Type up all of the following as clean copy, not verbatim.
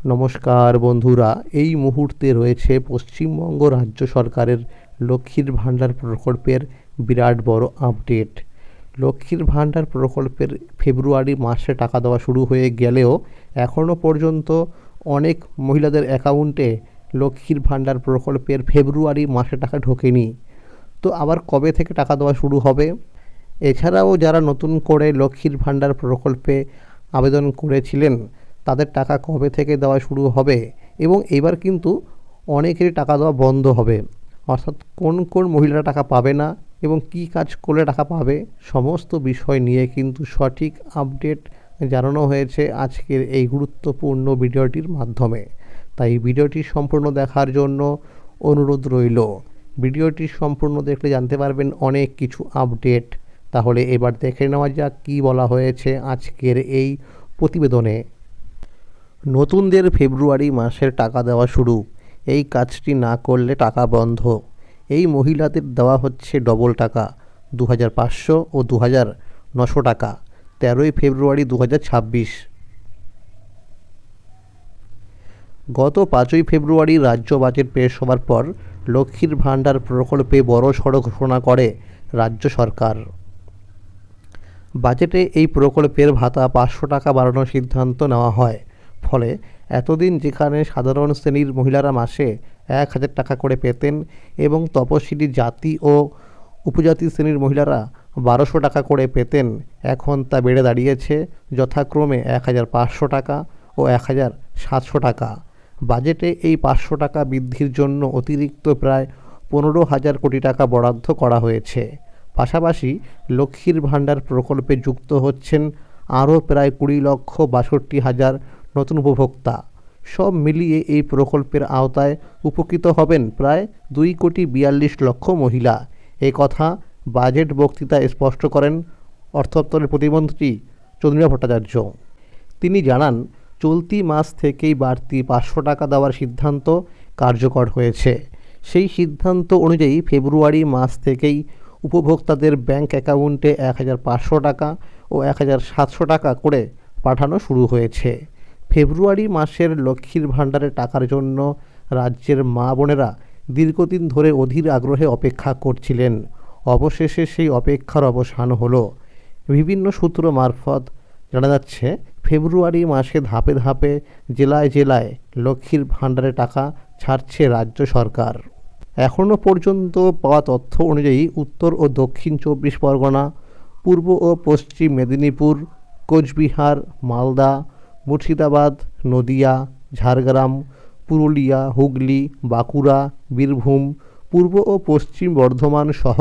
নমস্কার বন্ধুরা, এই মুহূর্তে রয়েছে পশ্চিমবঙ্গ রাজ্য সরকারের লক্ষ্মীর ভাণ্ডার প্রকল্পের বিরাট বড় আপডেট। লক্ষ্মীর ভাণ্ডার প্রকল্পের ফেব্রুয়ারি মাসে টাকা দেওয়া শুরু হয়ে গেলেও এখনও পর্যন্ত অনেক মহিলাদের অ্যাকাউন্টে লক্ষ্মীর ভাণ্ডার প্রকল্পের ফেব্রুয়ারি মাসে টাকা ঢোকেনি। তো আবার কবে থেকে টাকা দেওয়া শুরু হবে? এছাড়াও যারা নতুন করে লক্ষ্মীর ভাণ্ডার প্রকল্পে আবেদন করেছিলেন তাদের টাকা কবে থেকে দেওয়া শুরু হবে এবং এবার কিন্তু অনেকেরই টাকা দেওয়া বন্ধ হবে, অর্থাৎ কোন কোন মহিলারা টাকা পাবে না এবং কি কাজ করলে টাকা পাবে, সমস্ত বিষয় নিয়ে কিন্তু সঠিক আপডেট জানানো হয়েছে আজকের এই গুরুত্বপূর্ণ ভিডিওটির মাধ্যমে। তাই ভিডিওটি সম্পূর্ণ দেখার জন্য অনুরোধ রইল। ভিডিওটি সম্পূর্ণ দেখলে জানতে পারবেন অনেক কিছু আপডেট। তাহলে এবার দেখে নেওয়া যাক কী বলা হয়েছে আজকের এই প্রতিবেদনে। নতুনদের ফেব্রুয়ারি মাসের টাকা দেওয়া শুরু, এই কাজটি না করলে টাকা বন্ধ। এই মহিলাদের দেওয়া হচ্ছে ডবল টাকা, 2500 ও 2900 টাকা, 13ই ফেব্রুয়ারি 2026। গত 5ই ফেব্রুয়ারি রাজ্য বাজেট পেশ হওয়ার পর লক্ষ্মীর ভাণ্ডার প্রকল্পে বড়সড় ঘোষণা করে রাজ্য সরকার। বাজেটে এই প্রকল্পের ভাতা 500 টাকা বাড়ানোর সিদ্ধান্ত নেওয়া হয়। ফলে এতদিন যেখানে সাধারণ শ্রেণীর মহিলারা মাসে 1000 টাকা করে পেতেন এবং তপশিলি জাতি ও উপজাতি শ্রেণীর মহিলারা 1200 টাকা করে পেতেন, এখন তা বেড়ে দাঁড়িয়েছে যথাক্রমে 1500 টাকা ও 1700 টাকা। বাজেটে এই 500 টাকা বৃদ্ধির জন্য অতিরিক্ত প্রায় 15,000 কোটি টাকা বরাদ্দ করা হয়েছে। পাশাপাশি লক্ষ্মীর ভাণ্ডার প্রকল্পে যুক্ত হচ্ছেন আরও প্রায় 20,62,000 নতুন উপভোক্তা। সব মিলিয়ে এই প্রকল্পের আওতায় উপকৃত হবেন প্রায় 2,42,00,000 মহিলা। এই কথা বাজেট বক্তৃতায় স্পষ্ট করেন অর্থ দপ্তরের প্রতিমন্ত্রী চন্দ্রিমা ভট্টাচার্য। তিনি জানান, চলতি মাস থেকেই বাড়তি 500 টাকা দেওয়ার সিদ্ধান্ত কার্যকর হয়েছে। সেই সিদ্ধান্ত অনুযায়ী ফেব্রুয়ারি মাস থেকেই উপভোক্তাদের ব্যাংক অ্যাকাউন্টে 1500 টাকা ও 1700 টাকা করে পাঠানো শুরু হয়েছে। ফেব্রুয়ারি মাসের লক্ষ্মীর ভাণ্ডারের টাকার জন্য রাজ্যের মা বোনেরা দীর্ঘদিন ধরে অধীর আগ্রহে অপেক্ষা করছিলেন। অবশেষে সেই অপেক্ষার অবসান হলো। বিভিন্ন সূত্র মারফত জানা যাচ্ছে, ফেব্রুয়ারি মাসে ধাপে ধাপে জেলায় জেলায় লক্ষ্মীর ভাণ্ডারে টাকা ছাড়ছে রাজ্য সরকার। এখনও পর্যন্ত পাওয়া তথ্য অনুযায়ী উত্তর ও দক্ষিণ 24 পরগনা, পূর্ব ও পশ্চিম মেদিনীপুর, কোচবিহার, মালদা, মুর্শিদাবাদ, নদিয়া, ঝাড়গ্রাম, পুরুলিয়া, হুগলি, বাঁকুড়া, বীরভূম, পূর্ব ও পশ্চিম বর্ধমান সহ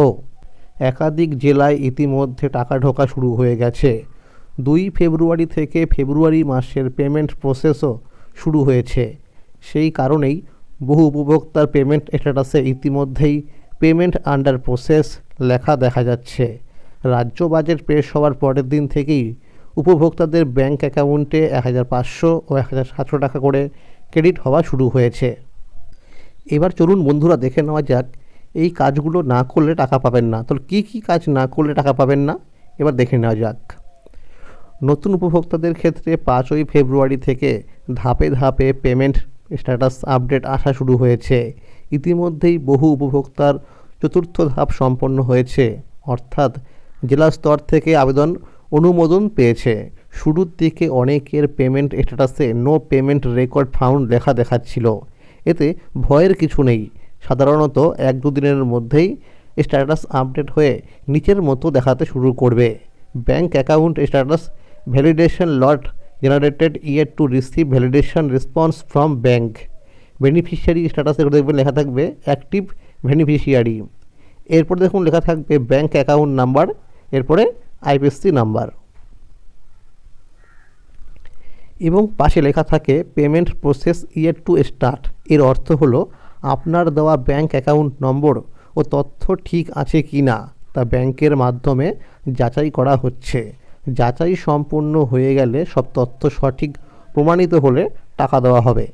একাধিক জেলায় ইতিমধ্যে টাকা ঢোকা শুরু হয়ে গেছে। 2 ফেব্রুয়ারি থেকে ফেব্রুয়ারি মাসের পেমেন্ট প্রসেসও শুরু হয়েছে। সেই কারণেই বহু উপভোক্তার পেমেন্ট স্ট্যাটাসে ইতিমধ্যেই পেমেন্ট আন্ডার প্রসেস লেখা দেখা যাচ্ছে। রাজ্য বাজেট পেশ হওয়ার পরের দিন থেকেই উপভোক্তাদের ব্যাংক অ্যাকাউন্টে 1500 ও 1700 টাকা করে ক্রেডিট হওয়া শুরু হয়েছে। এবার চলুন বন্ধুরা দেখে নেওয়া যাক এই কাজগুলো না করলে টাকা পাবেন না। তো কী কী কাজ না করলে টাকা পাবেন না এবার দেখে নেওয়া যাক। নতুন উপভোক্তাদের ক্ষেত্রে 5ই ফেব্রুয়ারি থেকে ধাপে ধাপে পেমেন্ট স্ট্যাটাস আপডেট আসা শুরু হয়েছে। ইতিমধ্যেই বহু উপভোক্তার চতুর্থ ধাপ সম্পন্ন হয়েছে, অর্থাৎ জেলা স্তর থেকে আবেদন অনুমোদন পেয়েছে। শুরুর দিকে অনেকের পেমেন্ট স্ট্যাটাসে নো পেমেন্ট রেকর্ড ফাউন্ড লেখা দেখাচ্ছিল। এতে ভয়ের কিছু নেই। সাধারণত 1-2 দিনের মধ্যেই স্ট্যাটাস আপডেট হয়ে নিচের মতো দেখাতে শুরু করবে। Bank account status validation lot generated year to receive validation response from bank. Beneficiary স্ট্যাটাসে দেখবেন লেখা থাকবে অ্যাক্টিভ বেনিফিশিয়ারি। এরপর দেখুন লেখা থাকবে ব্যাংক অ্যাকাউন্ট নাম্বার, এরপরে আইপিএসসি নাম্বার এবং পাশে লেখা থাকে payment process year to start. এর অর্থ হলো আপনার দেওয়া ব্যাংক অ্যাকাউন্ট নম্বর ও তথ্য ঠিক আছে কি না তা ব্যাংকের মাধ্যমে যাচাই করা হচ্ছে। যাচাই সম্পূর্ণ হয়ে গেলে সব তথ্য সঠিক প্রমাণিত হলে টাকা দেওয়া হবে।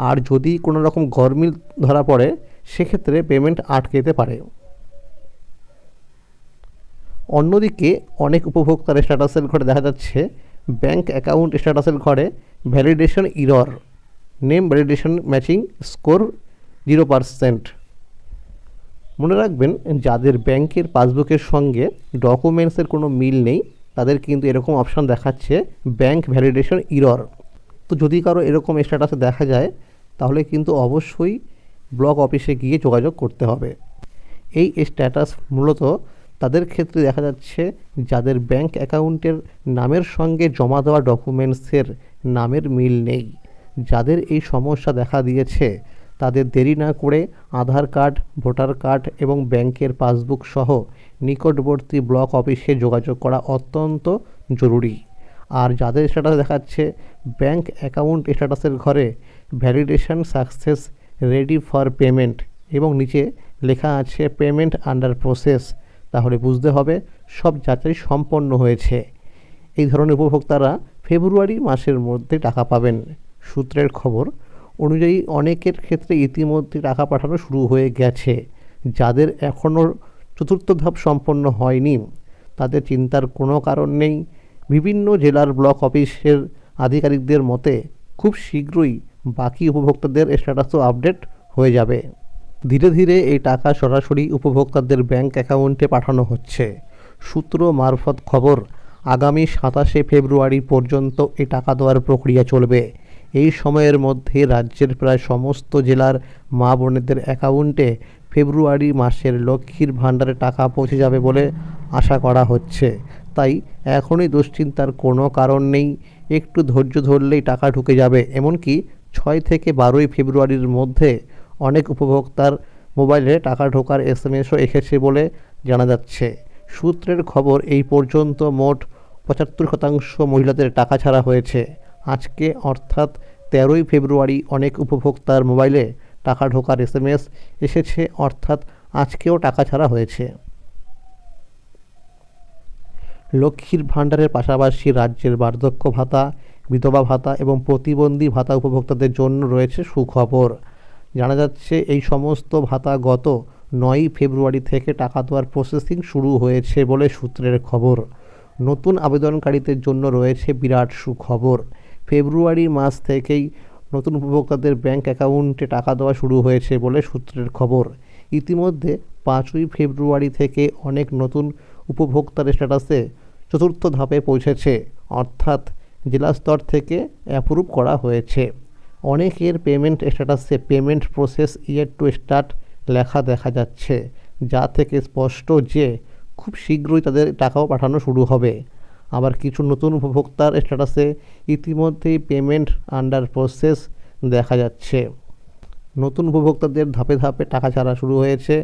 আর যদি কোনো রকম গরমিল ধরা পড়ে সেক্ষেত্রে পেমেন্ট আটকে যেতে পারে। অন্যদিকে অনেক উপভোক্তার স্ট্যাটাসের ঘরে দেখা যাচ্ছে ব্যাংক অ্যাকাউন্ট স্ট্যাটাসের ঘরে validation error. Name validation matching score 0%। মনে রাখবেন, যাদের ব্যাংকের পাসবুকের সঙ্গে ডকুমেন্টসের কোনো মিল নেই তাদের কিন্তু এরকম অপশান দেখাচ্ছে ব্যাংক ভ্যালিডেশন ইরর। তো যদি কারো এরকম স্ট্যাটাসে দেখা যায় তাহলে কিন্তু অবশ্যই ব্লক অফিসে গিয়ে যোগাযোগ করতে হবে। এই স্ট্যাটাস মূলত তাদের ক্ষেত্রে দেখা যাচ্ছে যাদের ব্যাংক অ্যাকাউন্টের নামের সঙ্গে জমা দেওয়া ডকুমেন্টসের নামের মিল নেই। যাদের এই সমস্যা দেখা দিয়েছে তাদের দেরি না করে আধার কার্ড, ভোটার কার্ড এবং ব্যাংকের পাসবুক সহ নিকটবর্তী ব্লক অফিসে যোগাযোগ করা অত্যন্ত জরুরি। আর যাদের স্ট্যাটাস দেখাচ্ছে ব্যাংক অ্যাকাউন্ট স্ট্যাটাসের ঘরে validation success, ready for payment এবং নিচে লেখা আছে পেমেন্ট আন্ডার প্রসেস, তাহলে বুঝতে হবে সব যাচাই সম্পন্ন হয়েছে। এই ধরনের উপভোক্তারা ফেব্রুয়ারি মাসের মধ্যে টাকা পাবেন। সূত্রের খবর অনুযায়ী অনেকের ক্ষেত্রে ইতিমধ্যে টাকা পাঠানো শুরু হয়ে গেছে। যাদের এখনও চতুর্থ ধাপ সম্পন্ন হয়নি তাদের চিন্তার কোনো কারণ নেই। বিভিন্ন জেলার ব্লক অফিসের আধিকারিকদের মতে খুব শীঘ্রই বাকি উপভোক্তাদের স্ট্যাটাসও আপডেট হয়ে যাবে। ধীরে ধীরে এই টাকা সরাসরি উপভোক্তাদের ব্যাংক অ্যাকাউন্টে পাঠানো হচ্ছে। সূত্র মারফত খবর, আগামী 27শে ফেব্রুয়ারি পর্যন্ত এই টাকা দেওয়ার প্রক্রিয়া চলবে। এই সময়ের মধ্যে রাজ্যের প্রায় সমস্ত জেলার মা বোনেদের অ্যাকাউন্টে ফেব্রুয়ারি মাসের লক্ষ্মীর ভাণ্ডারে টাকা পৌঁছে যাবে বলে আশা করা হচ্ছে। তাই এখনই দুশ্চিন্তার কোনো কারণ নেই। একটু ধৈর্য ধরলেই টাকা ঢুকে যাবে। এমনকি 6 থেকে 12ই ফেব্রুয়ারির মধ্যে অনেক উপভোক্তার মোবাইলে টাকা ঢোকার এসএমএসও এসেছে বলে জানা যাচ্ছে। সূত্রের খবর, এই পর্যন্ত মোট 75% মহিলাদের টাকা ছাড়া হয়েছে। আজকে অর্থাৎ 13ই ফেব্রুয়ারি অনেক উপভোক্তার মোবাইলে টাকা ঢোকার এসএমএস এসেছে, অর্থাৎ আজকেও টাকা ছাড়া হয়েছে। লক্ষ্মীর ভাণ্ডারের পাশাপাশি রাজ্যের বার্ধক্য ভাতা, বিধবা ভাতা এবং প্রতিবন্ধী ভাতা উপভোক্তাদের জন্য রয়েছে সুখবর। জানা যাচ্ছে এই সমস্ত ভাতা গত 9ই ফেব্রুয়ারি থেকে টাকা দেওয়ার প্রসেসিং শুরু হয়েছে বলে সূত্রের খবর। নতুন আবেদনকারীদের জন্য রয়েছে বিরাট সুখবর। ফেব্রুয়ারি মাস থেকেই নতুন উপভোক্তাদের ব্যাংক অ্যাকাউন্টে টাকা দেওয়া শুরু হয়েছে বলে সূত্রের খবর। ইতিমধ্যে 5ই ফেব্রুয়ারি থেকে অনেক নতুন উপভোক্তার স্ট্যাটাসে চতুর্থ ধাপে পৌঁছেছে, অর্থাৎ জেলা স্তর থেকে অ্যাপ্রুভ করা হয়েছে। অনেকের পেমেন্ট স্ট্যাটাসে payment process yet to start লেখা দেখা যাচ্ছে, যা থেকে স্পষ্ট যে খুব শীঘ্রই তাদের টাকাও পাঠানো শুরু হবে। আবার কিছু নতুন উপভোক্তার স্ট্যাটাসে ইতিমধ্যেই পেমেন্ট আন্ডার প্রসেস দেখা যাচ্ছে। নতুন উপভোক্তাদের ধাপে ধাপে টাকা ছাড়া শুরু হয়েছে।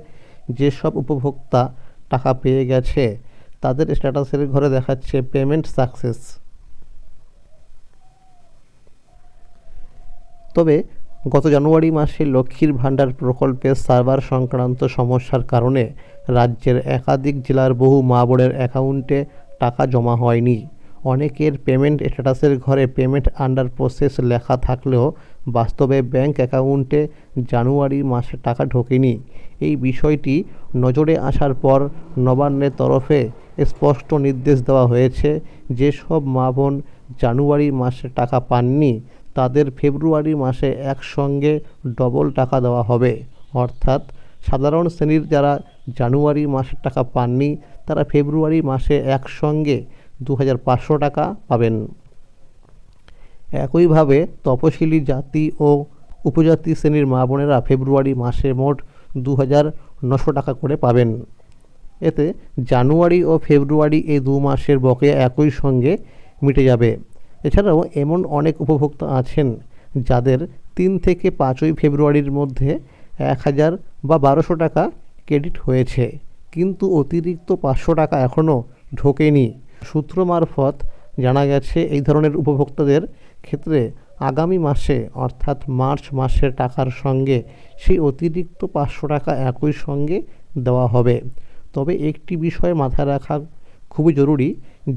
যেসব উপভোক্তা টাকা পেয়ে গেছে তাদের স্ট্যাটাসের ঘরে দেখাচ্ছে পেমেন্ট সাকসেস। তবে গত জানুয়ারি মাসে লক্ষ্মীর ভাণ্ডার প্রকল্পের সার্ভার সংক্রান্ত সমস্যার কারণে রাজ্যের একাধিক জেলার বহু মা বোনের অ্যাকাউন্টে টাকা জমা হয়নি। অনেকের পেমেন্ট স্ট্যাটাসের ঘরে পেমেন্ট আন্ডার প্রসেস লেখা থাকলেও বাস্তবে ব্যাংক অ্যাকাউন্টে জানুয়ারি মাসে টাকা ঢোকেনি। এই বিষয়টি নজরে আসার পর নবান্নের তরফে স্পষ্ট নির্দেশ দেওয়া হয়েছে, যেসব মা বোন জানুয়ারি মাসে টাকা পাননি তাদের ফেব্রুয়ারি মাসে একসঙ্গে ডবল টাকা দেওয়া হবে। অর্থাৎ সাধারণ শ্রেণীর যারা জানুয়ারি মাসের টাকা পাননি তারা ফেব্রুয়ারি মাসে একসঙ্গে 2500 টাকা পাবেন। একইভাবে তপশিলি জাতি ও উপজাতি শ্রেণীর মা বোনেরা ফেব্রুয়ারি মাসে মোট 2900 টাকা করে পাবেন। এতে জানুয়ারি ও ফেব্রুয়ারি এই 2 মাসের বকেয়া একই সঙ্গে মিটে যাবে। এছাড়াও এমন অনেক উপভোক্তা আছেন যাদের 3 থেকে 5ই ফেব্রুয়ারির মধ্যে 1000 বা 1200 টাকা ক্রেডিট হয়েছে, কিন্তু অতিরিক্ত 500 টাকা এখনও ঢোকেনি। সূত্র মারফত জানা গেছে এই ধরনের উপভোক্তাদের ক্ষেত্রে আগামী মাসে অর্থাৎ মার্চ মাসের টাকার সঙ্গে সেই অতিরিক্ত 500 টাকা একই সঙ্গে দেওয়া হবে। তবে একটি বিষয় মাথায় রাখা খুবই জরুরি,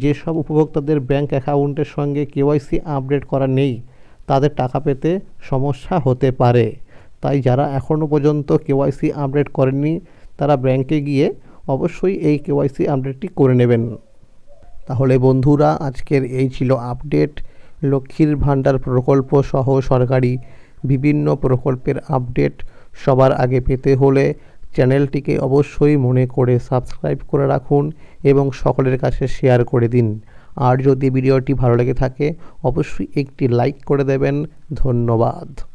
যেসব উপভোক্তাদের ব্যাংক অ্যাকাউন্টের সঙ্গে কেওয়াইসি আপডেট করা নেই তাদের টাকা পেতে সমস্যা হতে পারে। তাই যারা এখনও পর্যন্ত কেওয়াইসি আপডেট করেননি তারা ব্যাংকে গিয়ে অবশ্যই এই কেওয়াইসি আপডেটটি করে নেবেন। তাহলে বন্ধুরা, আজকের এই ছিল আপডেট। লক্ষ্মীর ভাণ্ডার প্রকল্প সহ সরকারি বিভিন্ন প্রকল্পের আপডেট সবার আগে পেতে হলে চ্যানেলটিকে অবশ্যই মনে করে সাবস্ক্রাইব করে রাখুন এবং সকলের কাছে শেয়ার করে দিন। আর যদি ভিডিওটি ভালো লেগে থাকে অবশ্যই একটি লাইক করে দেবেন। ধন্যবাদ।